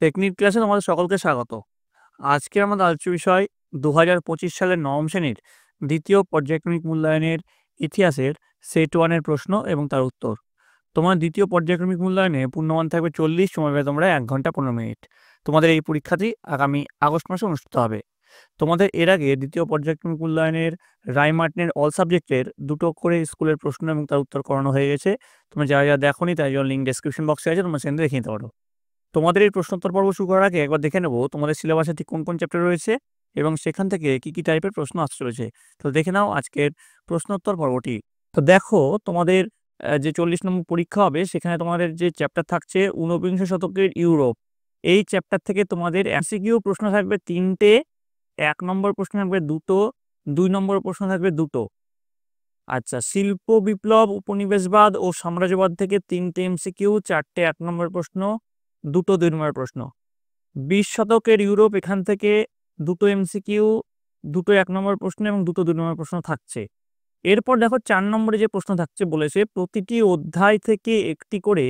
Technique ক্লাসে তোমাদের সকলকে স্বাগত। আজকে আমাদের আলোচ্য বিষয় 2025 সালের নবম শ্রেণীর দ্বিতীয় পর্যায়ক্রমিক মূল্যায়নের ইতিহাসের সেট 1 এর প্রশ্ন এবং তার উত্তর। তোমার দ্বিতীয় পর্যায়ক্রমিক মূল্যায়নে পূর্ণমান থাকবে 40, সময় পাবে তোমরা 1 ঘন্টা 15 মিনিট। তোমাদের এই পরীক্ষাটি আগামী আগস্ট মাসে অনুষ্ঠিত হবে। তোমাদের এর আগে দ্বিতীয় পর্যায়ক্রমিক মূল্যায়নের রায় মার্টিনের অল সাবজেক্টের 2টো করে স্কুলের প্রশ্ন এবং তার উত্তর করানো হয়ে গেছে। তোমরা যারা দেখোনি তাই জন্য লিঙ্ক ডেসক্রিপশন বক্সে আছে, তোমরা সেখানে দেখে নিতে পারো। তোমাদের এই প্রশ্নোত্তর পর্ব শুরু করার আগে একবার দেখে নেব তোমাদের সিলেবাসে ঠিক কোন কোন চ্যাপ্টার রয়েছে এবং সেখান থেকে কি কি টাইপের প্রশ্ন আসতে চলেছে। তো দেখে নাও আজকের প্রশ্নোত্তর পর্বটি। তো দেখো তোমাদের যে 40 নম্বর পরীক্ষা হবে সেখানে তোমাদের যে চ্যাপ্টার থাকছে ঊনবিংশ শতকের ইউরোপ, এই চ্যাপ্টার থেকে তোমাদের এমসিকিউ প্রশ্ন থাকবে 3টে, 1 নম্বর প্রশ্ন থাকবে 2টো, 2 নম্বর প্রশ্ন থাকবে 2টো। আচ্ছা, শিল্প বিপ্লব, উপনিবেশবাদ ও সাম্রাজ্যবাদ থেকে 3টে এমসিকিউ, 4টে 1 নম্বর প্রশ্ন, 2টো 2 নম্বর প্রশ্ন। 20 শতকের ইউরোপ, এখান থেকে 2টো এমসিকিউ, 2টো 1 নম্বর প্রশ্ন এবং 2টো 2 নম্বর প্রশ্ন থাকছে। এরপর দেখো 4 নম্বরে যে প্রশ্ন থাকছে বলেছে প্রতিটি অধ্যায় থেকে একটি করে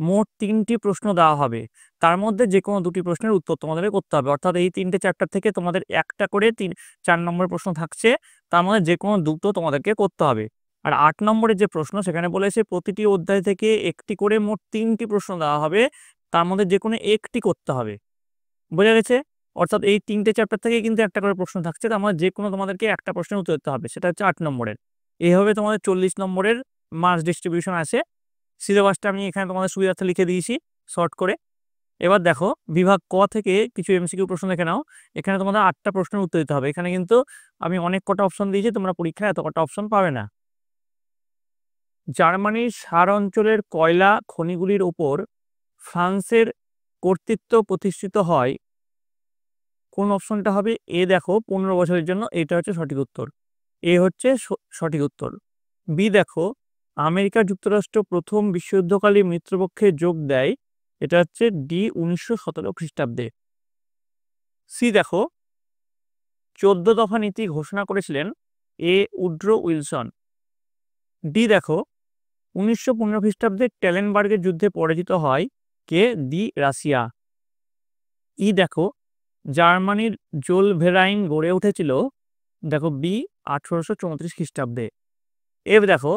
মোট 3টি প্রশ্ন দেওয়া হবে, তার মধ্যে যে কোনো 2টি প্রশ্নের উত্তর তোমাদেরকে করতে হবে। অর্থাৎ এই 3টে চ্যাপ্টার থেকে তোমাদের একটা করে 4 নম্বর প্রশ্ন থাকছে, তার মধ্যে যে কোনো 2টো তোমাদেরকে করতে হবে। আর 8 নম্বরের যে প্রশ্ন সেখানে বলেছে প্রতিটি অধ্যায় থেকে একটি করে মোট 3টি প্রশ্ন দেওয়া হবে, তার মধ্যে যে কোনো একটি করতে হবে। বোঝা গেছে? অর্থাৎ এই 3টে চ্যাপ্টার থেকে কিন্তু একটা করে প্রশ্ন থাকছে, তার মধ্যে যে কোনো তোমাদেরকে একটা প্রশ্নের উত্তর দিতে হবে, সেটা হচ্ছে 8 নম্বরের। এইভাবে তোমাদের 40 নম্বরের মার্কস ডিস্ট্রিবিউশন আছে। সিলেবাসটা আমি এখানে তোমাদের সুবিধার্থে লিখে দিয়েছি শর্ট করে। এবার দেখো বিভাগ ক থেকে কিছু এমসিকিউ প্রশ্ন দেখে নাও। এখানে তোমাদের 8টা প্রশ্নের উত্তর দিতে হবে। এখানে কিন্তু আমি অনেক কটা অপশন দিয়েছি, তোমরা পরীক্ষায় এত কটা অপশন পাবে না। জার্মানির সার অঞ্চলের কয়লা খনিগুলির ওপর ফ্রান্সের কর্তৃত্ব প্রতিষ্ঠিত হয়, কোন অপশনটা হবে? এ দেখো 15 বছরের জন্য, এটা হচ্ছে সঠিক উত্তর। এ হচ্ছে সঠিক উত্তর। বি দেখো আমেরিকা যুক্তরাষ্ট্র প্রথম বিশ্বযুদ্ধকালে মিত্রপক্ষে যোগ দেয়, এটা হচ্ছে ডি 1917 খ্রিস্টাব্দে। সি দেখো 14 দফা নীতি ঘোষণা করেছিলেন এ উড্রো উইলসন। ডি দেখো 1915 খ্রিস্টাব্দে ট্যালেনবার্গের যুদ্ধে পরাজিত হয় কে? D Russia. ই দেখো জার্মানির জোলভেরাইন গড়ে উঠেছিল, দেখো বি 1834 খ্রিস্টাব্দে। এফ দেখো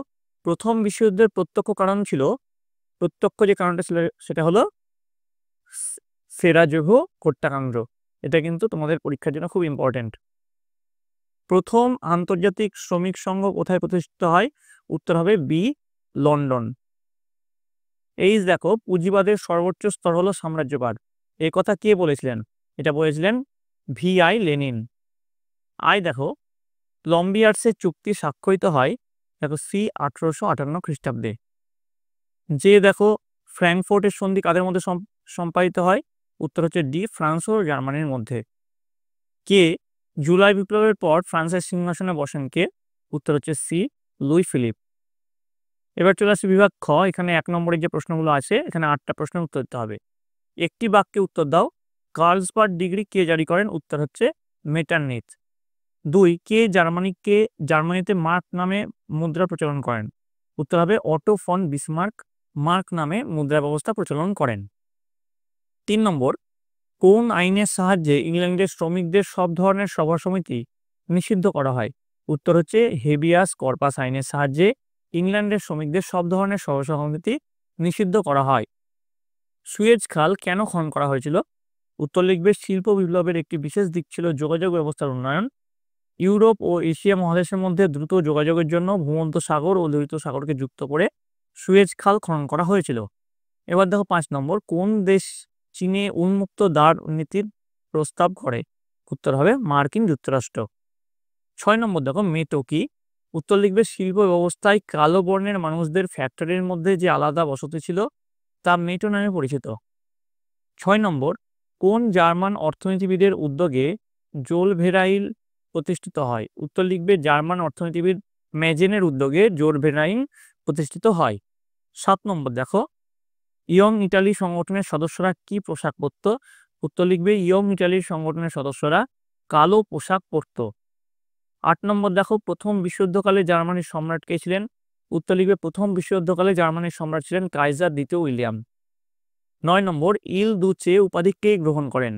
প্রথম বিশ্বযুদ্ধের প্রত্যক্ষ কারণ ছিল, প্রত্যক্ষ যে কারণটা ছিল সেটা হলো সেরাজোভো হত্যাকাণ্ড। এটা কিন্তু তোমাদের পরীক্ষার জন্য খুব ইম্পর্টেন্ট। প্রথম আন্তর্জাতিক শ্রমিক সংঘ কোথায় প্রতিষ্ঠিত হয়? উত্তর হবে বি লন্ডন। এইচ দেখো পুঁজিবাদের সর্বোচ্চ স্তর হলো সাম্রাজ্যবাদ, এই কথা কে বলেছিলেন? এটা বলেছিলেন VI লেনিন। আই দেখো লম্বিয়ার্সের চুক্তি স্বাক্ষরিত হয়, দেখো সি 1858 খ্রিস্টাব্দে। যে দেখো ফ্র্যাঙ্কফোর্টের সন্ধি কাদের মধ্যে সম্পাদিত হয়? উত্তর হচ্ছে ডি ফ্রান্স ও জার্মানির মধ্যে। কে জুলাই বিপ্লবের পর ফ্রান্সের সিংহাসনে বসেন কে? উত্তর হচ্ছে সি লুই ফিলিপ। এবার চলে আসছে বিভাগ খ। এখানে 1 নম্বরের যে প্রশ্নগুলো আছে, এখানে 8টা প্রশ্নের উত্তর দিতে হবে। একটি বাক্যে উত্তর দাও। কার্লসবার্গ ডিগ্রি কে জারি করেন? উত্তর হচ্ছে মেটারনিচ। 2 কে জার্মানিতে মার্ক নামে মুদ্রা প্রচলন করেন? উত্তর হবে অটো ফন বিসমার্ক মার্ক নামে মুদ্রা ব্যবস্থা প্রচলন করেন। 3 নম্বর কোন আইনের সাহায্যে ইংল্যান্ডের শ্রমিকদের সব ধরনের সভা সমিতি নিষিদ্ধ করা হয়? উত্তর হচ্ছে হেবিয়াস কর্পাস আইনের সাহায্যে ইংল্যান্ডের শ্রমিকদের সব ধরনের সভা সমিতি নিষিদ্ধ করা হয়। সুয়েজ খাল কেন খনন করা হয়েছিল? উত্তর লিখবে শিল্প বিপ্লবের একটি বিশেষ দিক ছিল যোগাযোগ ব্যবস্থার উন্নয়ন। ইউরোপ ও এশিয়া মহাদেশের মধ্যে দ্রুত যোগাযোগের জন্য ভূমধ্য সাগর ও লোহিত সাগরকে যুক্ত করে সুয়েজ খাল খনন করা হয়েছিল। এবার দেখো 5 নম্বর কোন দেশ চীনে উন্মুক্ত দ্বার নীতির প্রস্তাব করে? উত্তর হবে মার্কিন যুক্তরাষ্ট্র। 6 নম্বর দেখো মেটো কি? উত্তর লিখবে শিল্প ব্যবস্থায় কালো বর্ণের মানুষদের ফ্যাক্টরির মধ্যে যে আলাদা বসতি ছিল তা মেটো নামে পরিচিত। 6 নম্বর কোন জার্মান অর্থনীতিবিদের উদ্যোগে জোলভেরাইল প্রতিষ্ঠিত হয়? উত্তর লিখবে জার্মান অর্থনীতিবিদ ম্যাজেনের উদ্যোগে জোলভেরাইল প্রতিষ্ঠিত হয়। 7 নম্বর দেখো ইয়ং ইটালি সংগঠনের সদস্যরা কি পোশাক পরত? উত্তর লিখবে ইয়ং ইটালির সংগঠনের সদস্যরা কালো পোশাক পরত। 8 নম্বর দেখো প্রথম বিশ্বযুদ্ধকালে জার্মানির সম্রাট কে ছিলেন? উত্তর লিখবে প্রথম বিশ্বযুদ্ধকালে জার্মানির সম্রাট ছিলেন কাইজার দ্বিতীয় উইলিয়াম। 9 নম্বর, ইল দুচে উপাধি কে গ্রহণ করেন?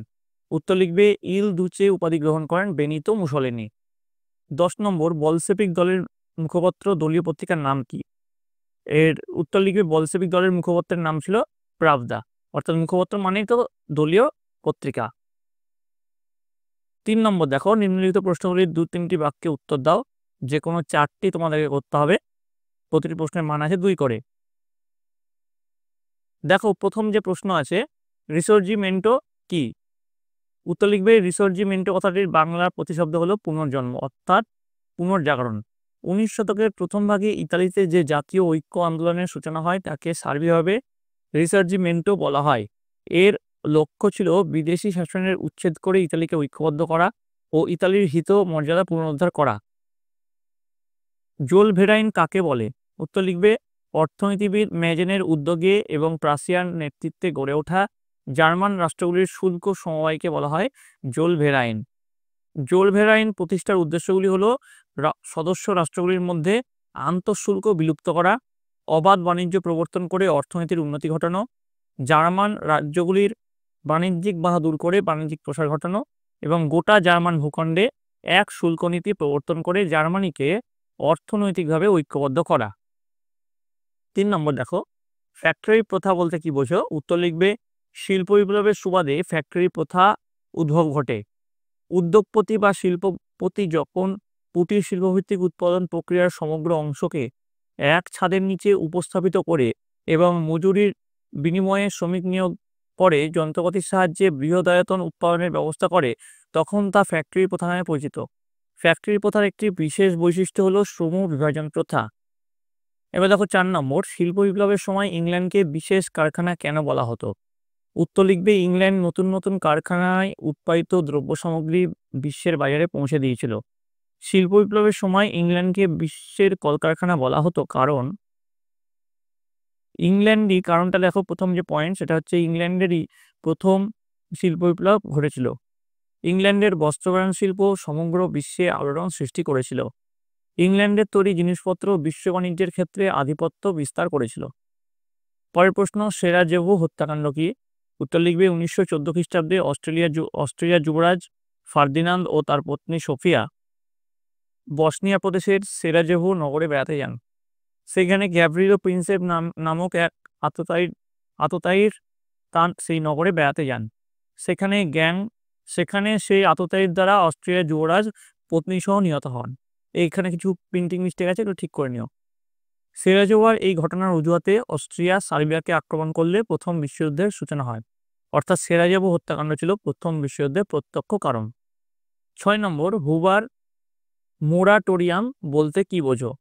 উত্তর লিখবে ইল দুচে উপাধি গ্রহণ করেন বেনিতো মুসোলিনি। 10 নম্বর, বলশেভিক দলের মুখপত্র দলীয় পত্রিকার নাম কি? এর উত্তর লিখবে বলশেভিক দলের মুখপত্রের নাম ছিল প্রাভদা, অর্থাৎ মুখপত্র মানেই তো দলীয় পত্রিকা। 3 নম্বর দেখো, নিম্নলিখিত প্রশ্নগুলির 2-3টি বাক্যে উত্তর দাও, যে কোনো 4টি তোমাদেরকে করতে হবে, প্রতিটি প্রশ্নের মান আছে 2 করে। দেখো প্রথম যে প্রশ্ন আছে, রিসর্জিমেন্টো কি? উত্তর লিখবে রিসর্জিমেন্টো কথাটির বাংলা প্রতিশব্দ হলো পুনর্জন্ম, অর্থাৎ পুনর্জাগরণ। 19 শতকের প্রথম ভাগে ইতালিতে যে জাতীয় ঐক্য আন্দোলনের সূচনা হয় তাকে সার্বিকভাবে রিসর্জিমেন্টো বলা হয়। এর লক্ষ্য ছিল বিদেশি শাসনের উচ্ছেদ করে ইতালিকে ঐক্যবদ্ধ করা ও ইতালির হিত মর্যাদা পুনরুদ্ধার করা। জোল ভেরাইন কাকে বলে? উত্তর লিখবে অর্থনীতিবিদ ম্যাজেনের উদ্যোগে এবং প্রাসিয়ান নেতৃত্বে গড়ে ওঠা জার্মান রাষ্ট্রগুলির শুল্ক সমবায়কে বলা হয় জোল ভেরাইন। জোল ভেরাইন প্রতিষ্ঠার উদ্দেশ্যগুলি হলো সদস্য রাষ্ট্রগুলির মধ্যে আন্তঃশুল্ক বিলুপ্ত করা, অবাধ বাণিজ্য প্রবর্তন করে অর্থনীতির উন্নতি ঘটানো, জার্মান রাজ্যগুলির বাণিজ্যিক বাধা দূর করে বাণিজ্যিক প্রসার ঘটানো এবং গোটা জার্মান ভূখণ্ডে এক শুল্ক নীতি প্রবর্তন করে জার্মানিকে অর্থনৈতিকভাবে ঐক্যবদ্ধ করা। 3 নম্বর দেখো, ফ্যাক্টরি প্রথা বলতে কি বোঝো? উত্তর লিখবে শিল্প বিপ্লবের সুবাদে ফ্যাক্টরি প্রথা উদ্ভব ঘটে। উদ্যোগপতি বা শিল্পপতি যখন কুটির শিল্পভিত্তিক উৎপাদন প্রক্রিয়ার সমগ্র অংশকে এক ছাদের নিচে উপস্থাপিত করে এবং মজুরির বিনিময়ে শ্রমিক নিয়োগ করে যন্ত্রপাতির সাহায্যে বৃহদায়তন উৎপাদনের ব্যবস্থা করে, তখন তা ফ্যাক্টরি প্রথা নামে পরিচিত। ফ্যাক্টরি প্রথার একটি বিশেষ বৈশিষ্ট্য হলো শ্রম বিভাজন প্রথা। এবার দেখো 4 নম্বর, শিল্প বিপ্লবের সময় ইংল্যান্ডকে বিশেষ কারখানা কেন বলা হতো? উত্তর লিখবে ইংল্যান্ড নতুন নতুন কারখানায় উৎপাদিত দ্রব্য সামগ্রী বিশ্বের বাজারে পৌঁছে দিয়েছিল। শিল্প বিপ্লবের সময় ইংল্যান্ডকে বিশ্বের কলকারখানা বলা হতো কারণ কারণটা দেখো, প্রথম যে পয়েন্ট সেটা হচ্ছে ইংল্যান্ডেরই প্রথম শিল্প বিপ্লব ঘটেছিল। ইংল্যান্ডের বস্ত্রবায়ন শিল্প সমগ্র বিশ্বে আলোড়ন সৃষ্টি করেছিল। ইংল্যান্ডের তৈরি জিনিসপত্র বিশ্ব বাণিজ্যের ক্ষেত্রে আধিপত্য বিস্তার করেছিল। পরের প্রশ্ন, সেরাজেভো হত্যাকাণ্ড কি? উত্তর লিখবে 1914 খ্রিস্টাব্দে অস্ট্রিয়ার যুবরাজ ফার্দিনান্দ ও তার পত্নী সোফিয়া বসনিয়া প্রদেশের সেরাজেভো নগরে বেড়াতে যান। সেখানে গ্যাব্রিলো প্রিন্সেপ নামক এক আততায়ীর তার সেই নগরে বেড়াতে যান। সেখানে সেই আততায়ীর দ্বারা অস্ট্রিয়ার যুবরাজ পত্নী সহ নিহত হন। এইখানে কিছু প্রিন্টিং মিস্টেক আছে, একটু ঠিক করে নিও। সেরাজেভোর এই ঘটনার অজুহাতে অস্ট্রিয়া সার্বিয়াকে আক্রমণ করলে প্রথম বিশ্বযুদ্ধের সূচনা হয়, অর্থাৎ সেরাজেভো হত্যাকাণ্ড ছিল প্রথম বিশ্বযুদ্ধের প্রত্যক্ষ কারণ। 6 নম্বর, হুবার মোরাটোরিয়াম বলতে কি বোঝো?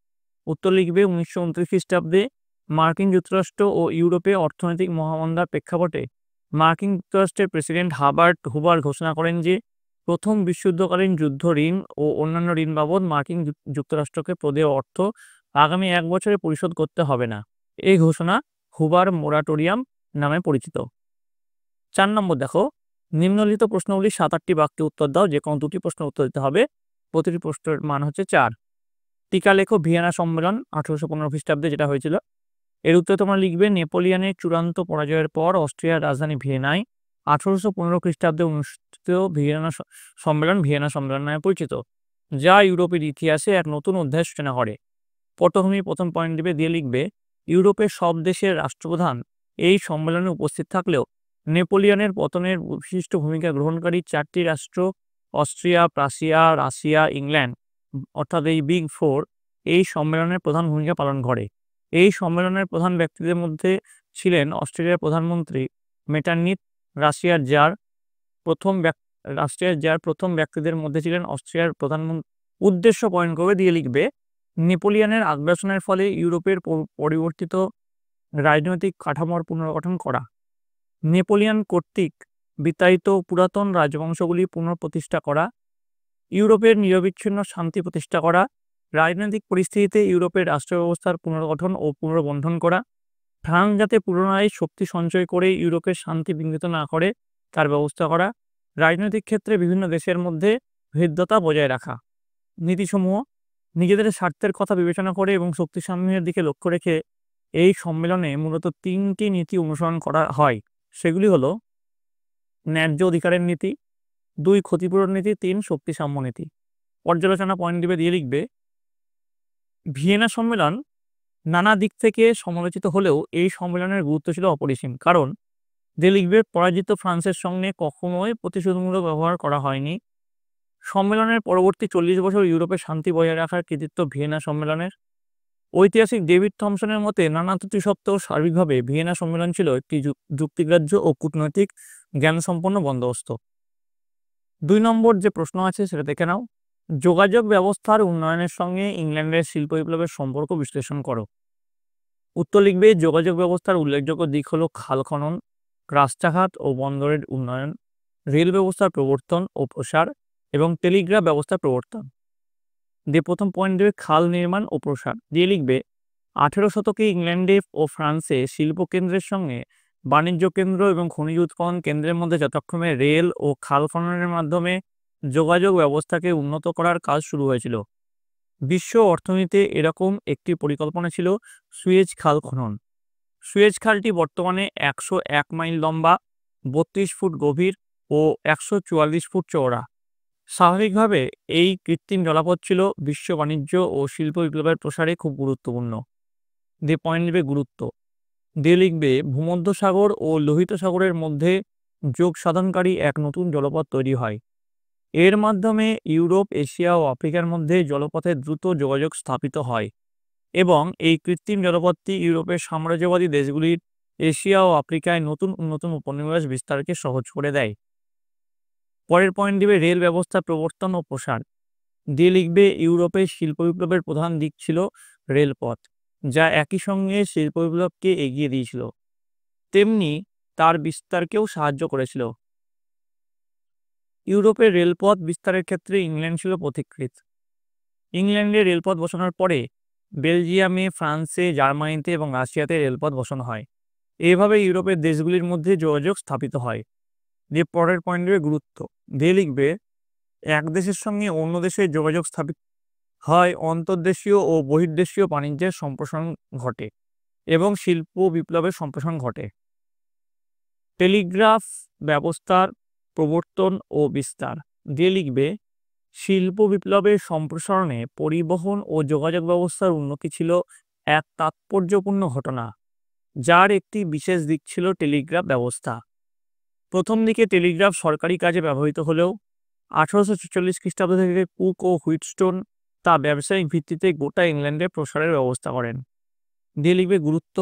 উত্তর লিখবে 1929 খ্রিস্টাব্দে মার্কিন যুক্তরাষ্ট্র ও ইউরোপে অর্থনৈতিক মহামন্দার প্রেক্ষাপটে মার্কিন যুক্তরাষ্ট্রের প্রেসিডেন্ট হুবার ঘোষণা করেন যে প্রথম বিশ্বযুদ্ধকালীন যুদ্ধ ঋণ ও অন্যান্য ঋণ বাবদ মার্কিন যুক্তরাষ্ট্রকে প্রদেয় অর্থ আগামী 1 বছরে পরিশোধ করতে হবে না। এই ঘোষণা হুবার মোরাটোরিয়াম নামে পরিচিত। 4 নম্বর দেখো, নিম্নলিখিত প্রশ্নগুলি 7-8টি বাক্যে উত্তর দাও, যে কোনো 2টি প্রশ্ন উত্তর দিতে হবে, প্রতিটি প্রশ্নের মান হচ্ছে 4। টিকা লেখো ভিয়েনা সম্মেলন 1815 খ্রিস্টাব্দে যেটা হয়েছিল। এর উত্তরে তোমরা লিখবে নেপোলিয়নের চূড়ান্ত পরাজয়ের পর অস্ট্রিয়ার রাজধানী ভিয়েনায় 1815 খ্রিস্টাব্দে অনুষ্ঠিত ভিয়েনা সম্মেলন নামে পরিচিত, যা ইউরোপের ইতিহাসে এক নতুন অধ্যায়ের সূচনা করে। পটভূমি প্রথম পয়েন্ট দিয়ে লিখবে ইউরোপের সব দেশের রাষ্ট্রপ্রধান এই সম্মেলনে উপস্থিত থাকলেও নেপোলিয়নের পতনের বিশিষ্ট ভূমিকা গ্রহণকারী 4টি রাষ্ট্র অস্ট্রিয়া, প্রাসিয়া, রাশিয়া, ইংল্যান্ড, অর্থাৎ এই বিগ 4 এই সম্মেলনের প্রধান ভূমিকা পালন করে। এই সম্মেলনের প্রধান ব্যক্তিদের মধ্যে ছিলেন অস্ট্রেলিয়ার প্রধানমন্ত্রী মেটারনিখ, রাশিয়ার জার প্রথম ব্যক্তিদের মধ্যে ছিলেন অস্ট্রিয়ার প্রধানমন্ত্রী। উদ্দেশ্য পয়েন্ট করে দিয়ে লিখবে নেপোলিয়নের আগ্রাসনের ফলে ইউরোপের পরিবর্তিত রাজনৈতিক কাঠামোর পুনর্গঠন করা, নেপোলিয়ন কর্তৃক বিতাড়িত পুরাতন রাজবংশগুলি পুনঃপ্রতিষ্ঠা করা, ইউরোপের নিরবিচ্ছিন্ন শান্তি প্রতিষ্ঠা করা, রাজনৈতিক পরিস্থিতিতে ইউরোপের রাষ্ট্র ব্যবস্থার পুনর্গঠন ও পুনর্বন্ধন করা, ফ্রান্স যাতে পুনরায় শক্তি সঞ্চয় করে ইউরোপের শান্তি বিঘ্নিত না করে তার ব্যবস্থা করা, রাজনৈতিক ক্ষেত্রে বিভিন্ন দেশের মধ্যে ভেদ্যতা বজায় রাখা। নীতিসমূহ নিজেদের স্বার্থের কথা বিবেচনা করে এবং শক্তি সাম্যের দিকে লক্ষ্য রেখে এই সম্মেলনে মূলত 3টি নীতি অনুসরণ করা হয়। সেগুলি হলো ন্যায্য অধিকারের নীতি, 2 ক্ষতিপূরণ নীতি, 3 শক্তি সাম্য নীতি। পর্যালোচনা পয়েন্ট দিয়ে লিখবে ভিয়েনা সম্মেলন নানা দিক থেকে সমালোচিত হলেও এই সম্মেলনের গুরুত্ব ছিল অপরিসীম। কারণ দিয়ে লিখবে পরাজিত ফ্রান্সের সঙ্গে কখনোই প্রতিশোধমূলক ব্যবহার করা হয়নি। সম্মেলনের পরবর্তী 40 বছর ইউরোপে শান্তি বজায় রাখার কৃতিত্ব ভিয়েনা সম্মেলনের। ঐতিহাসিক ডেভিড থমসনের মতে নানা ত্রুটি সত্ত্বেও সার্বিকভাবে ভিয়েনা সম্মেলন ছিল একটি যুক্তিগ্রাহ্য ও কূটনৈতিক জ্ঞানসম্পন্ন বন্দোবস্ত। 2 নম্বর যে প্রশ্ন আছে সেটা দেখে নাও। যোগাযোগ ব্যবস্থার উন্নয়নের সঙ্গে ইংল্যান্ডের শিল্প বিপ্লবের সম্পর্ক বিশ্লেষণ করো। উত্তর লিখবে যোগাযোগ ব্যবস্থার উল্লেখযোগ্য দিক হলো খাল খনন, রাস্তাঘাট ও বন্দরের উন্নয়ন, রেল ব্যবস্থার প্রবর্তন ও প্রসার এবং টেলিগ্রাফ ব্যবস্থার প্রবর্তন। দিয়ে প্রথম পয়েন্ট দেবে খাল নির্মাণ ও প্রসার। দিয়ে লিখবে 18 শতকে ইংল্যান্ডে ও ফ্রান্সে শিল্প কেন্দ্রের সঙ্গে বাণিজ্য কেন্দ্র এবং খনিজ উৎপাদন কেন্দ্রের মধ্যে যথাক্রমে রেল ও খাল খননের মাধ্যমে যোগাযোগ ব্যবস্থাকে উন্নত করার কাজ শুরু হয়েছিল। বিশ্ব অর্থনীতিতে এরকম একটি পরিকল্পনা ছিল সুয়েজ খাল খনন। সুয়েজ খালটি বর্তমানে 101 মাইল লম্বা, 32 ফুট গভীর ও 144 ফুট চওড়া। স্বাভাবিকভাবে এই কৃত্রিম জলপথ ছিল বিশ্ব বাণিজ্য ও শিল্প বিপ্লবের প্রসারে খুব গুরুত্বপূর্ণ। দিয়ে পয়েন্ট নেবে গুরুত্ব। দিয়ে লিখবে ভূমধ্যসাগর ও লোহিত সাগরের মধ্যে যোগ সাধনকারী এক নতুন জলপথ তৈরি হয়। এর মাধ্যমে ইউরোপ, এশিয়া ও আফ্রিকার মধ্যে জলপথে দ্রুত যোগাযোগ স্থাপিত হয় এবং এই কৃত্রিম জলপথটি ইউরোপের সাম্রাজ্যবাদী দেশগুলির এশিয়া ও আফ্রিকায় নতুন নতুন উপনিবেশ বিস্তারকে সহজ করে দেয়। পরের পয়েন্ট দিবে রেল ব্যবস্থা প্রবর্তন ও প্রসার। দিয়ে লিখবে ইউরোপের শিল্প বিপ্লবের প্রধান দিক ছিল রেলপথ, যা একই সঙ্গে শিল্প বিপ্লবকে এগিয়ে দিয়েছিল, তেমনি তার বিস্তারকেও সাহায্য করেছিল। ইউরোপের রেলপথ বিস্তারের ক্ষেত্রে ইংল্যান্ড ছিল পথিকৃৎ। ইংল্যান্ডে রেলপথ বসানোর পরে বেলজিয়ামে, ফ্রান্সে, জার্মানিতে এবং রাশিয়াতে রেলপথ বসানো হয়। এইভাবে ইউরোপের দেশগুলির মধ্যে যোগাযোগ স্থাপিত হয়। দিয়ে পরের পয়েন্ট দেবে গুরুত্ব। দিয়ে লিখবে এক দেশের সঙ্গে অন্য দেশের যোগাযোগ স্থাপিত হয় অন্তর্দেশীয় ও বহির্দেশীয় বাণিজ্যের সম্প্রসারণ ঘটে এবং শিল্প বিপ্লবের সম্প্রসারণ ঘটে। টেলিগ্রাফ ব্যবস্থার প্রবর্তন ও বিস্তার। দিয়ে লিখবে শিল্প বিপ্লবের সম্প্রসারণে পরিবহন ও যোগাযোগ ব্যবস্থার উন্নতি ছিল এক তাৎপর্যপূর্ণ ঘটনা, যার একটি বিশেষ দিক ছিল টেলিগ্রাফ ব্যবস্থা। প্রথম দিকে টেলিগ্রাফ সরকারি কাজে ব্যবহৃত হলেও 1846 খ্রিস্টাব্দ থেকে কুক ও হুইটস্টোন তা ব্যবসায়িক ভিত্তিতে গোটা ইংল্যান্ডে প্রসারের ব্যবস্থা করেন। দিয়ে লিখবে গুরুত্ব।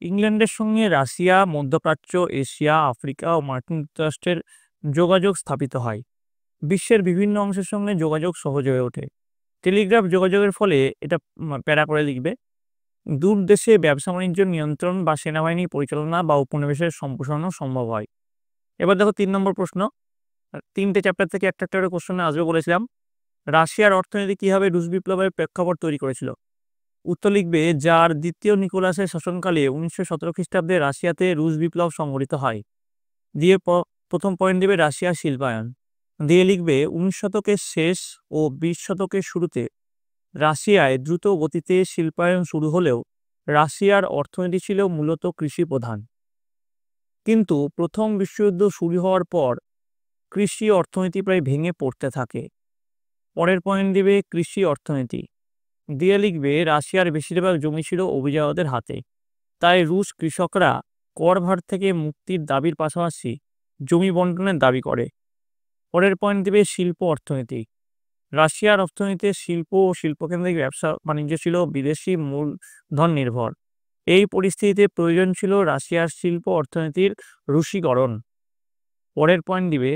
ইংল্যান্ডের সঙ্গে রাশিয়া, মধ্যপ্রাচ্য, এশিয়া, আফ্রিকা ও মার্কিন যুক্তরাষ্ট্রের যোগাযোগ স্থাপিত হয়। বিশ্বের বিভিন্ন অংশের সঙ্গে যোগাযোগ সহজ হয়ে ওঠে। টেলিগ্রাফ যোগাযোগের ফলে এটা প্যারা করে লিখবে দূর দেশে ব্যবসা বাণিজ্য নিয়ন্ত্রণ বা সেনাবাহিনী পরিচালনা বা উপনিবেশের সম্প্রসারণও সম্ভব হয়। এবার দেখো 3 নম্বর প্রশ্ন। 3টে চ্যাপ্টার থেকে একটা করে কোশ্চেন আসবে বলেছিলাম। রাশিয়ার অর্থনীতি কিভাবে রুশ বিপ্লবের প্রেক্ষাপট তৈরি করেছিল? উত্তর লিখবে যার দ্বিতীয় নিকোলাসের শাসনকালে 1917 খ্রিস্টাব্দে রাশিয়াতে রুশ বিপ্লব সংঘটিত হয়। দিয়ে প্রথম পয়েন্ট দেবে রাশিয়ার শিল্পায়ন। দিয়ে লিখবে 19 শতকের শেষ ও 20 শতকের শুরুতে রাশিয়ায় দ্রুত গতিতে শিল্পায়ন শুরু হলেও রাশিয়ার অর্থনীতি ছিল মূলত কৃষি প্রধান। কিন্তু প্রথম বিশ্বযুদ্ধ শুরু হওয়ার পর কৃষি অর্থনীতি প্রায় ভেঙে পড়তে থাকে। পরের পয়েন্ট দিবে কৃষি অর্থনীতি। দিয়ে লিখবে রাশিয়ার বেশিরভাগ জমি ছিল অভিজাতদের হাতে, তাই রুশ কৃষকরা কর ভার থেকে মুক্তির দাবির পাশাপাশি জমি বন্টনের দাবি করে। পরের পয়েন্ট দিবে শিল্প অর্থনীতি। রাশিয়ার অর্থনীতিতে শিল্প ও শিল্পকেন্দ্রিক ব্যবসা বাণিজ্য ছিল বিদেশি মূলধন নির্ভর। এই পরিস্থিতিতে প্রয়োজন ছিল রাশিয়ার শিল্প অর্থনীতির রুশীকরণ। পরের পয়েন্ট দিবে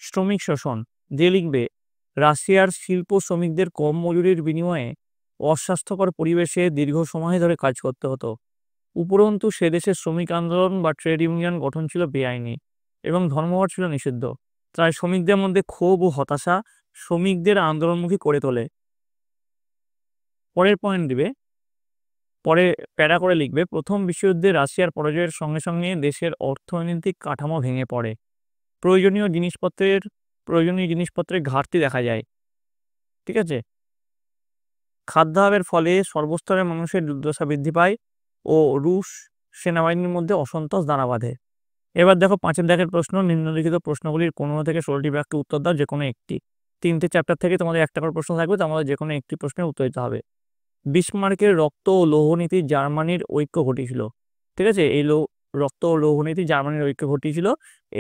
শ্রমিক শোষণ। দিয়ে লিখবে রাশিয়ার শিল্প শ্রমিকদের কম মজুরির বিনিময়ে অস্বাস্থ্যকর পরিবেশে দীর্ঘ সময় ধরে কাজ করতে হতো। উপরন্তু সে দেশের শ্রমিক আন্দোলন বা ট্রেড ইউনিয়ন গঠন ছিল বেআইনি এবং ধর্মঘট ছিল নিষিদ্ধ। তাই শ্রমিকদের মধ্যে ক্ষোভ ও হতাশা শ্রমিকদের আন্দোলনমুখী করে তোলে। পরের পয়েন্ট দিবে, পরে প্যারা করে লিখবে প্রথম বিশ্বযুদ্ধে রাশিয়ার পরাজয়ের সঙ্গে সঙ্গে দেশের অর্থনৈতিক কাঠামো ভেঙে পড়ে। প্রয়োজনীয় জিনিসপত্রের ঘাটতি দেখা যায়। ঠিক আছে, খাদ্যাভাবের ফলে সর্বস্তরের মানুষের দুর্দশা বৃদ্ধি পায় ও রুশ সেনাবাহিনীর মধ্যে অসন্তোষ দানা বাঁধে। এবার দেখো 5 দাগের প্রশ্ন, নিম্নলিখিত প্রশ্নগুলির 15 থেকে 16টি বাক্যে উত্তর দাও যে কোনো একটি। 3টে চ্যাপ্টার থেকে তোমাদের একটা করে প্রশ্ন থাকবে, তোমাদের যে কোনো একটি প্রশ্নের উত্তর দিতে হবে। বিসমার্কের রক্ত ও লৌহ নীতি জার্মানির ঐক্য ঘটিয়েছিল। ঠিক আছে, এই রক্ত ও লৌহ নীতি জার্মানির ঐক্য ঘটিয়েছিল,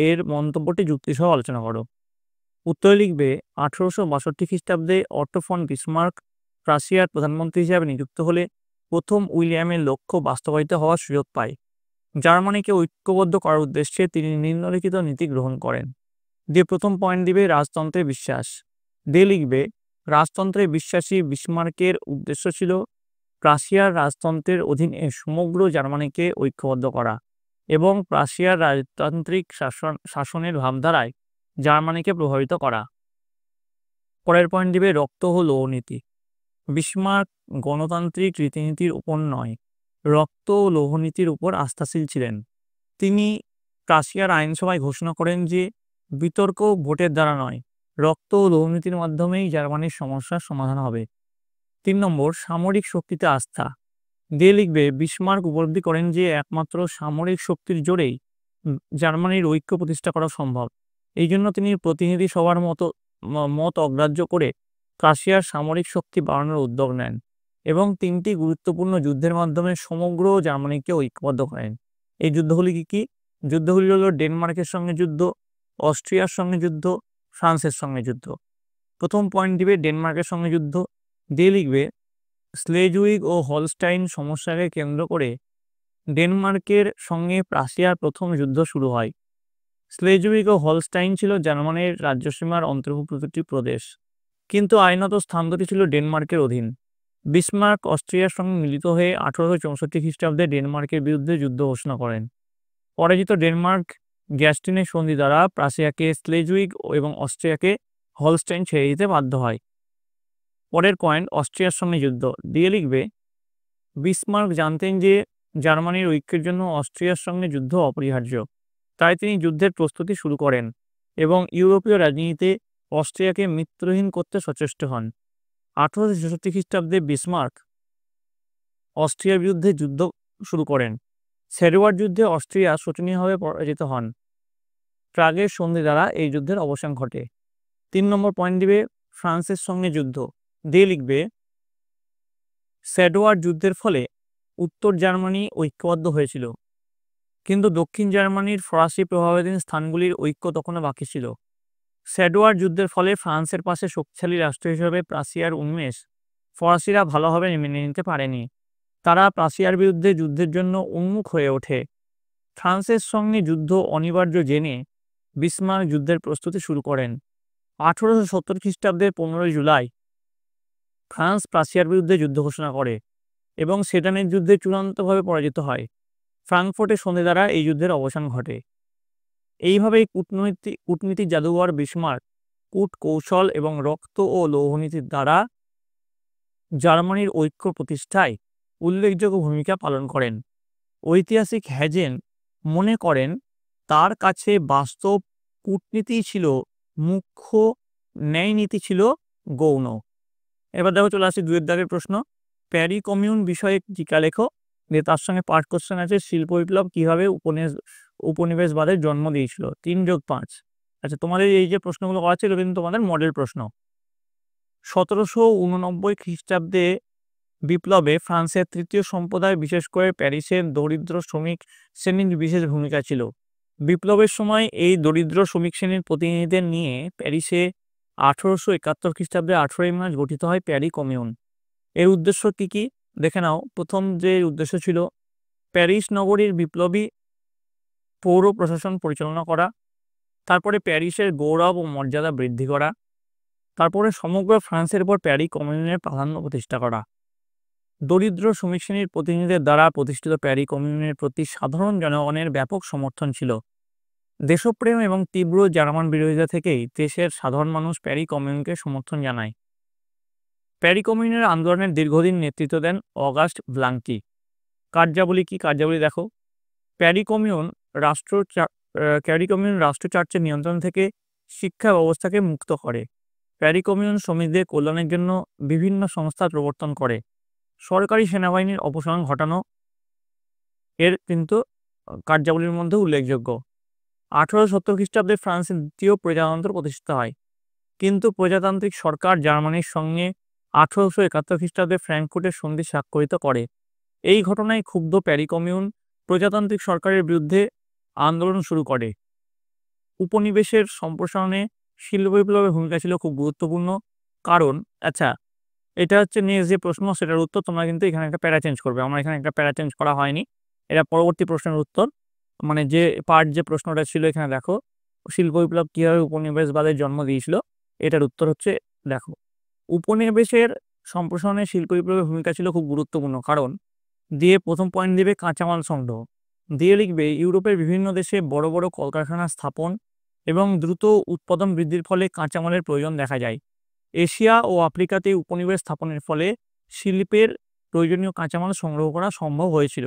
এর মন্তব্যটি যুক্তিসহ আলোচনা করো। উত্তরে লিখবে 1862 খ্রিস্টাব্দে অটো ফন বিসমার্ক রাশিয়ার প্রধানমন্ত্রী হিসাবে নিযুক্ত হলে প্রথম উইলিয়ামের লক্ষ্য বাস্তবায়িত হওয়ার সুযোগ পায়। জার্মানিকে ঐক্যবদ্ধ করার উদ্দেশ্যে তিনি নিম্নলিখিত নীতি গ্রহণ করেন। দিয়ে প্রথম পয়েন্ট দিবে রাজতন্ত্রে বিশ্বাস। দিয়ে লিখবে রাজতন্ত্রে বিশ্বাসী বিসমার্কের উদ্দেশ্য ছিল প্রাশিয়ার রাজতন্ত্রের অধীনে সমগ্র জার্মানিকে ঐক্যবদ্ধ করা এবং প্রাশিয়ার রাজতান্ত্রিক শাসনের ভাবধারায় জার্মানিকে প্রভাবিত করা। পরের পয়েন্ট দিবে রক্ত ও লৌহ নীতি। বিসমার্ক গণতান্ত্রিক রীতিনীতির উপর নয়, রক্ত ও লৌহনীতির উপর আস্থাশীল ছিলেন। তিনি প্রাশিয়ার আইনসভায় ঘোষণা করেন যে বিতর্ক ভোটের দ্বারা নয়, রক্ত ও লৌহনীতির মাধ্যমেই জার্মানির সমস্যার সমাধান হবে। 3 নম্বর সামরিক শক্তিতে আস্থা। দিয়ে লিখবে বিসমার্ক উপলব্ধি করেন যে একমাত্র সামরিক শক্তির জোরেই জার্মানির ঐক্য প্রতিষ্ঠা করা সম্ভব। এই জন্য তিনি প্রতিনিধি সভার মত অগ্রাহ্য করে প্রাশিয়ার সামরিক শক্তি বাড়ানোর উদ্যোগ নেন এবং 3টি গুরুত্বপূর্ণ যুদ্ধের মাধ্যমে সমগ্র জার্মানিকে ঐক্যবদ্ধ করেন। এই যুদ্ধগুলি কি? যুদ্ধগুলি হলো ডেনমার্কের সঙ্গে যুদ্ধ, অস্ট্রিয়ার সঙ্গে যুদ্ধ, ফ্রান্সের সঙ্গে যুদ্ধ। প্রথম পয়েন্ট দিবে ডেনমার্কের সঙ্গে যুদ্ধ। দিয়ে লিখবে স্লেজুইগ ও হলস্টাইন সমস্যাকে কেন্দ্র করে ডেনমার্কের সঙ্গে প্রাশিয়ার প্রথম যুদ্ধ শুরু হয়। স্লেজুইগ ও হলস্টাইন ছিল জার্মানির রাজ্যসীমার অন্তর্ভুক্ত দুটি প্রদেশ, কিন্তু আইনত স্থান দুটি ছিল ডেনমার্কের অধীন। বিসমার্ক অস্ট্রিয়ার সঙ্গে মিলিত হয়ে 1864 খ্রিস্টাব্দে ডেনমার্কের বিরুদ্ধে যুদ্ধ ঘোষণা করেন। পরাজিত ডেনমার্ক গ্যাস্টিনের সন্ধি দ্বারা প্রাশিয়াকে স্লেজুইগ এবং অস্ট্রিয়াকে হলস্টাইন ছেড়ে দিতে বাধ্য হয়। পরের পয়েন্ট অস্ট্রিয়ার সঙ্গে যুদ্ধ। দিয়ে লিখবে বিসমার্ক জানতেন যে জার্মানির ঐক্যের জন্য অস্ট্রিয়ার সঙ্গে যুদ্ধ অপরিহার্য, তাই তিনি যুদ্ধের প্রস্তুতি শুরু করেন এবং ইউরোপীয় রাজনীতিতে অস্ট্রিয়াকে মিত্রহীন করতে সচেষ্ট হন। 1866 খ্রিস্টাব্দে বিসমার্ক অস্ট্রিয়ার বিরুদ্ধে যুদ্ধ শুরু করেন। সেডওয়ার যুদ্ধে অস্ট্রিয়া শোচনীয়ভাবে পরাজিত হন। প্রাগের সন্ধি দ্বারা এই যুদ্ধের অবসান ঘটে। 3 নম্বর পয়েন্ট দিবে ফ্রান্সের সঙ্গে যুদ্ধ। দিয়ে লিখবে সেডওয়ার যুদ্ধের ফলে উত্তর জার্মানি ঐক্যবদ্ধ হয়েছিল, কিন্তু দক্ষিণ জার্মানির ফরাসি প্রভাবাধীন স্থানগুলির ঐক্য তখনও বাকি ছিল। সেডওয়ার যুদ্ধের ফলে ফ্রান্সের পাশে শক্তিশালী রাষ্ট্র হিসেবে প্রাশিয়ার উন্মেষ ফরাসিরা ভালোভাবে মেনে নিতে পারেনি। তারা প্রাশিয়ার বিরুদ্ধে যুদ্ধের জন্য উন্মুখ হয়ে ওঠে। ফ্রান্সের সঙ্গে যুদ্ধ অনিবার্য জেনে বিসমার্ক যুদ্ধের প্রস্তুতি শুরু করেন। 1870 খ্রিস্টাব্দের 15 জুলাই ফ্রান্স প্রাশিয়ার বিরুদ্ধে যুদ্ধ ঘোষণা করে এবং সেডানের যুদ্ধে চূড়ান্তভাবে পরাজিত হয়। ফ্রাঙ্কফুর্টের সন্ধি দ্বারা এই যুদ্ধের অবসান ঘটে। এইভাবেই কূটনীতিক জাদুঘর বিসমার্ক কূটকৌশল এবং রক্ত ও লৌহনীতির দ্বারা জার্মানির ঐক্য প্রতিষ্ঠায় উল্লেখযোগ্য ভূমিকা পালন করেন। ঐতিহাসিক হ্যাজেন মনে করেন তার কাছে বাস্তব কূটনীতি ছিল মুখ্য, ন্যায়নীতি ছিল গৌণ। এবার দেখো চলে আসি 2 দাগের প্রশ্ন। প্যারি কমিউন বিষয়ে টিকা লেখো। দিয়ে তার সঙ্গে পার্ট কোশ্চেন আছে শিল্প বিপ্লব কিভাবে উপনিবেশবাদের জন্ম দিয়েছিল। 3+5। আচ্ছা, তোমাদের এই যে প্রশ্নগুলো করা ছিল কিন্তু তোমাদের মডেল প্রশ্ন। 1789 খ্রিস্টাব্দে বিপ্লবে ফ্রান্সের তৃতীয় সম্প্রদায়, বিশেষ করে প্যারিসের দরিদ্র শ্রমিক শ্রেণীর বিশেষ ভূমিকা ছিল। বিপ্লবের সময় এই দরিদ্র শ্রমিক শ্রেণীর প্রতিনিধিদের নিয়ে প্যারিসে 1871 খ্রিস্টাব্দে 18 মার্চ গঠিত হয় প্যারি কমিউন। এর উদ্দেশ্য কি দেখে নাও। প্রথম যে উদ্দেশ্য ছিল প্যারিস নগরীর বিপ্লবী পৌর প্রশাসন পরিচালনা করা, তারপরে প্যারিসের গৌরব ও মর্যাদা বৃদ্ধি করা, তারপরে সমগ্র ফ্রান্সের উপর প্যারি কমিউনের প্রাধান্য প্রতিষ্ঠা করা। দরিদ্র শ্রমিক শ্রেণীর প্রতিনিধিদের দ্বারা প্রতিষ্ঠিত প্যারি কমিউনের প্রতি সাধারণ জনগণের ব্যাপক সমর্থন ছিল। দেশপ্রেম এবং তীব্র জার্মান বিরোধিতা থেকেই দেশের সাধারণ মানুষ প্যারি কমিউনকে সমর্থন জানায়। প্যারি কমিউনের আন্দোলনের দীর্ঘদিন নেতৃত্ব দেন অগাস্ট ব্লাঙ্কি। কার্যাবলী কি? কার্যাবলী দেখো। প্যারি কমিউন রাষ্ট্র চার্চের নিয়ন্ত্রণ থেকে শিক্ষা ব্যবস্থাকে মুক্ত করে। প্যারি কমিউন শ্রমিকদের কল্যাণের জন্য বিভিন্ন সংস্থা প্রবর্তন করে। সরকারি সেনাবাহিনীর অপসারণ ঘটানো এর কিন্তু কার্যাবলীর মধ্যে উল্লেখযোগ্য। 1870 খ্রিস্টাব্দে ফ্রান্সের দ্বিতীয় প্রজাতন্ত্র প্রতিষ্ঠিত হয়, কিন্তু প্রজাতান্ত্রিক সরকার জার্মানির সঙ্গে 1871 খ্রিস্টাব্দে ফ্র্যাঙ্কফুর্টের সন্ধি স্বাক্ষরিত করে। এই ঘটনায় ক্ষুব্ধ প্যারি কমিউন প্রজাতান্ত্রিক সরকারের বিরুদ্ধে আন্দোলন শুরু করে। উপনিবেশের সম্প্রসারণে শিল্প বিপ্লবের ভূমিকা ছিল খুব গুরুত্বপূর্ণ, কারণ আচ্ছা এটা হচ্ছে নেক্সট যে প্রশ্ন সেটার উত্তর তোমরা কিন্তু এখানে একটা প্যারা চেঞ্জ করবে। আমার এখানে একটা প্যারা চেঞ্জ করা হয়নি, এটা পরবর্তী প্রশ্নের উত্তর। মানে যে পার্ট যে প্রশ্নটা ছিল এখানে দেখো, শিল্প বিপ্লব কীভাবে উপনিবেশবাদের জন্ম দিয়েছিল, এটার উত্তর হচ্ছে দেখো, উপনিবেশের সম্প্রসারণে শিল্প বিপ্লবের ভূমিকা ছিল খুব গুরুত্বপূর্ণ, কারণ দিয়ে প্রথম পয়েন্ট দিবে কাঁচামাল সংগ্রহ, দিয়ে লিখবে ইউরোপের বিভিন্ন দেশে বড় বড় কলকারখানা স্থাপন এবং দ্রুত উৎপাদন বৃদ্ধির ফলে কাঁচামালের প্রয়োজন দেখা যায়। এশিয়া ও আফ্রিকাতে উপনিবেশ স্থাপনের ফলে শিল্পের প্রয়োজনীয় কাঁচামাল সংগ্রহ করা সম্ভব হয়েছিল।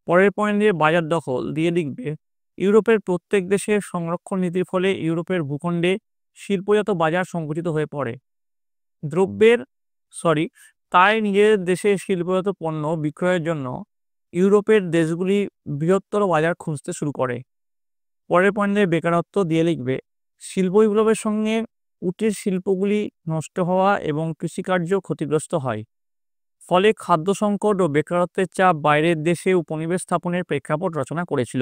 পরের পয়েন্ট দিয়ে বাজার দখল, দিয়ে লিখবে ইউরোপের প্রত্যেক দেশের সংরক্ষণ নীতির ফলে ইউরোপের ভূখণ্ডে শিল্পজাত বাজার সংকুচিত হয়ে পড়ে। তাই নিজেদের দেশে শিল্পজাত পণ্য বিক্রয়ের জন্য ইউরোপের দেশগুলি বৃহত্তর বাজার খুঁজতে শুরু করে। পরের পয়েন্টে বেকারত্ব, দিয়ে লিখবে শিল্প বিপ্লবের সঙ্গে কুটির শিল্পগুলি নষ্ট হওয়া এবং কৃষিকার্য ক্ষতিগ্রস্ত হয়, ফলে খাদ্য সংকট ও বেকারত্বের চাপ বাইরের দেশে উপনিবেশ স্থাপনের প্রেক্ষাপট রচনা করেছিল।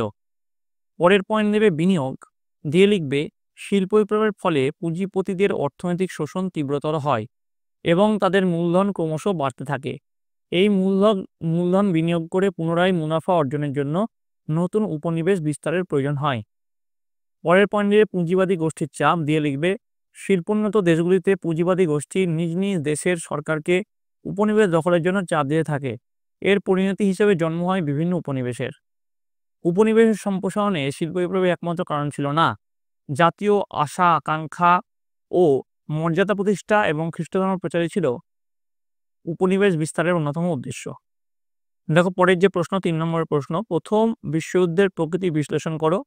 পরের পয়েন্ট দেবে বিনিয়োগ, দিয়ে লিখবে শিল্প বিপ্লবের ফলে পুঁজিপতিদের অর্থনৈতিক শোষণ তীব্রতর হয় এবং তাদের মূলধন ক্রমশ বাড়তে থাকে। এই মূলধন বিনিয়োগ করে পুনরায় মুনাফা অর্জনের জন্য নতুন উপনিবেশ বিস্তারের প্রয়োজন হয়। পরের পয়েন্টে পুঁজিবাদী গোষ্ঠীর চাপ, দিয়ে লিখবে শিল্পোন্নত দেশগুলিতে পুঁজিবাদী গোষ্ঠী নিজ নিজ দেশের সরকারকে উপনিবেশ দখলের জন্য চাপ দিতে থাকে। এর পরিণতি হিসেবে জন্ম হয় বিভিন্ন উপনিবেশের। উপনিবেশের সম্প্রসারণে শিল্প বিপ্লবের একমাত্র কারণ ছিল না, জাতীয় আশা আকাঙ্ক্ষা ও মর্যাদা প্রতিষ্ঠা এবং খ্রিস্টধর্ম প্রচারই ছিল উপনিবেশ বিস্তারের অন্যতম উদ্দেশ্য। দেখো পরের যে প্রশ্ন, 3 নম্বরের প্রশ্ন, প্রথম বিশ্বযুদ্ধের প্রকৃতি বিশ্লেষণ করো।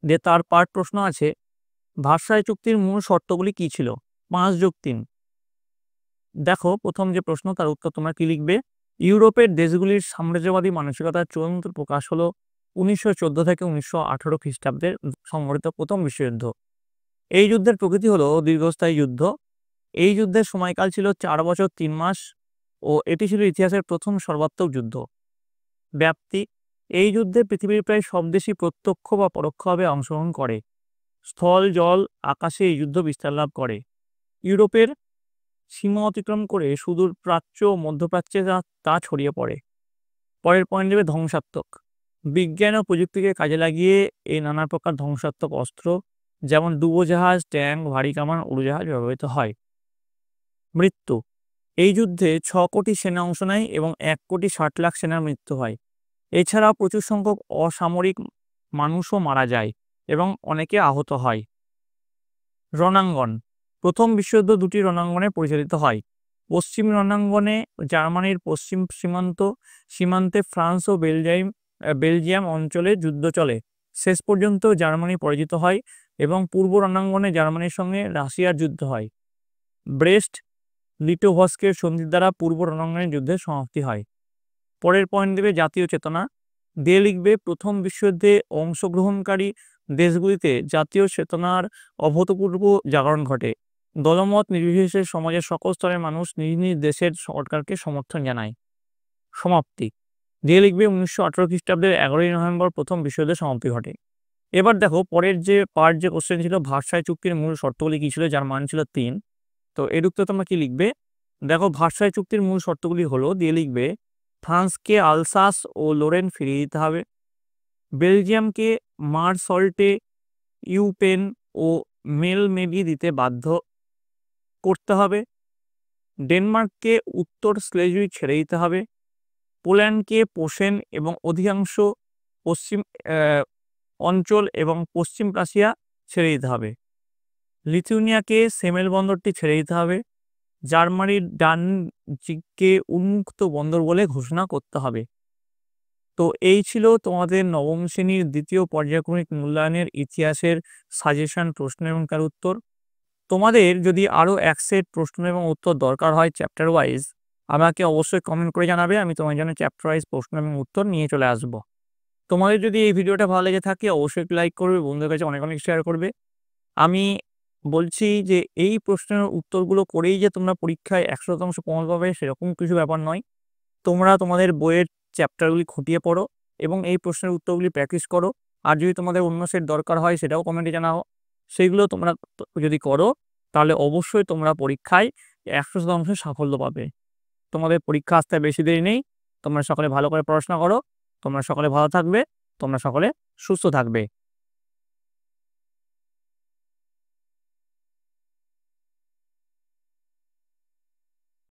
যে তার পার্ট প্রশ্ন আছে, ভার্সাই চুক্তির মূল শর্তগুলি কি ছিল? 5+3। দেখো প্রথম যে প্রশ্ন তার উত্তর তোমরা কি লিখবে? ইউরোপের দেশগুলির সাম্রাজ্যবাদী মানসিকতার চূড়ান্ত প্রকাশ হলো 1914 থেকে 1918 খ্রিস্টাব্দের সংঘটিত প্রথম বিশ্বযুদ্ধ। এই যুদ্ধের প্রকৃতি হলো দীর্ঘস্থায়ী যুদ্ধ। এই যুদ্ধের সময়কাল ছিল 4 বছর 3 মাস ও এটি ছিল ইতিহাসের প্রথম সর্বাত্মক যুদ্ধ। ব্যাপ্তি, এই যুদ্ধে পৃথিবীর প্রায় সব দেশই প্রত্যক্ষ বা পরোক্ষভাবে অংশগ্রহণ করে। স্থল, জল, আকাশে এই যুদ্ধ বিস্তার লাভ করে। ইউরোপের সীমা অতিক্রম করে সুদূর প্রাচ্য ও মধ্যপ্রাচ্যে তা ছড়িয়ে পড়ে। পরের পয়েন্ট দেবে ধ্বংসাত্মক, বিজ্ঞান ও প্রযুক্তিকে কাজে লাগিয়ে এই নানা প্রকার ধ্বংসাত্মক অস্ত্র যেমন ডুবোজাহাজ, ট্যাঙ্ক, ভারী কামান, উড়োজাহাজ ব্যবহৃত হয়। মৃত্যু, এই যুদ্ধে 6 কোটি সেনা অংশ নেয় এবং 1,60,00,000 সেনার মৃত্যু হয়। এছাড়াও প্রচুর সংখ্যক অসামরিক মানুষও মারা যায় এবং অনেকে আহত হয়। রণাঙ্গন, প্রথম বিশ্বযুদ্ধ 2টি রণাঙ্গনে পরিচালিত হয়। পশ্চিম রণাঙ্গনে জার্মানির পশ্চিম সীমান্তে ফ্রান্স ও বেলজিয়াম অঞ্চলে যুদ্ধ চলে। শেষ পর্যন্ত জার্মানি পরাজিত হয় এবং পূর্ব রণাঙ্গনে জার্মানির সঙ্গে রাশিয়ার যুদ্ধ হয়। ব্রেস্ট লিটোভস্কের সন্ধির দ্বারা পূর্ব রণাঙ্গনের যুদ্ধের সমাপ্তি হয়। পরের পয়েন্ট দেবে জাতীয় চেতনা, দিয়ে লিখবে প্রথম বিশ্বযুদ্ধে অংশগ্রহণকারী দেশগুলিতে জাতীয় চেতনার অভূতপূর্ব জাগরণ ঘটে। দলমত নির্বিশেষে সমাজের সকল স্তরের মানুষ নিজ নিজ দেশের সরকারকে সমর্থন জানায়। সমাপ্তি, দিয়ে লিখবে 1918 খ্রিস্টাব্দের 11ই নভেম্বর প্রথম বিশ্বযুদ্ধের সমাপ্তি ঘটে। এবার দেখো পরের যে পার্ট যে কোশ্চেন ছিল, ভার্সাই চুক্তির মূল শর্তগুলি কি ছিল, যার মান ছিল 3। তো এর উত্তর তোমরা কি লিখবে? দেখো ভার্সাই চুক্তির মূল শর্তগুলি হলো, দিয়ে লিখবে ফ্রান্সকে আলসাস ও লোরেন ফিরিয়ে দিতে হবে, বেলজিয়ামকে মারসল্টে, ইউপেন ও মেলমেডি দিতে বাধ্য করতে হবে, ডেনমার্ককে উত্তর স্লেজুই ছেড়ে দিতে হবে, পোল্যান্ডকে পোশেন এবং অধিকাংশ পশ্চিম অঞ্চল এবং পশ্চিম প্রাশিয়া ছেড়ে দিতে হবে, লিথুয়ানিয়াকে সেমেল বন্দরটি ছেড়ে দিতে হবে, জার্মানির ডানজিগকে উন্মুক্ত বন্দর বলে ঘোষণা করতে হবে। তো এই ছিল তোমাদের নবম শ্রেণীর দ্বিতীয় পর্যায়ক্রমিক মূল্যায়নের ইতিহাসের সাজেশন, প্রশ্ন এবং তার উত্তর। তোমাদের যদি আরও 1 সেট প্রশ্ন এবং উত্তর দরকার হয় চ্যাপ্টার ওয়াইজ, আমাকে অবশ্যই কমেন্ট করে জানাবে, আমি তোমার জন্য চ্যাপ্টার ওয়াইজ প্রশ্ন এবং উত্তর নিয়ে চলে আসবো। তোমাদের যদি এই ভিডিওটা ভালো লেগে থাকে অবশ্যই একটু লাইক করবে, বন্ধুদের কাছে অনেক অনেক শেয়ার করবে। আমি বলছি যে এই প্রশ্নের উত্তরগুলো করেই যে তোমরা পরীক্ষায় 100% কমন পাবে সেরকম কিছু ব্যাপার নয়। তোমরা তোমাদের বইয়ের চ্যাপ্টারগুলি খুঁটিয়ে পড়ো এবং এই প্রশ্নের উত্তরগুলি প্র্যাকটিস করো। আর যদি তোমাদের অন্য সেট দরকার হয় সেটাও কমেন্টে জানাও। সেইগুলো তোমরা যদি করো তাহলে অবশ্যই তোমরা পরীক্ষায় 100% সাফল্য পাবে। তোমাদের পরীক্ষা আসতে বেশি দেরি নেই। তোমরা সকলে ভালো করে পড়াশোনা করো। তোমরা সকলে ভালো থাকবে। তোমরা সকলে সুস্থ থাকবে।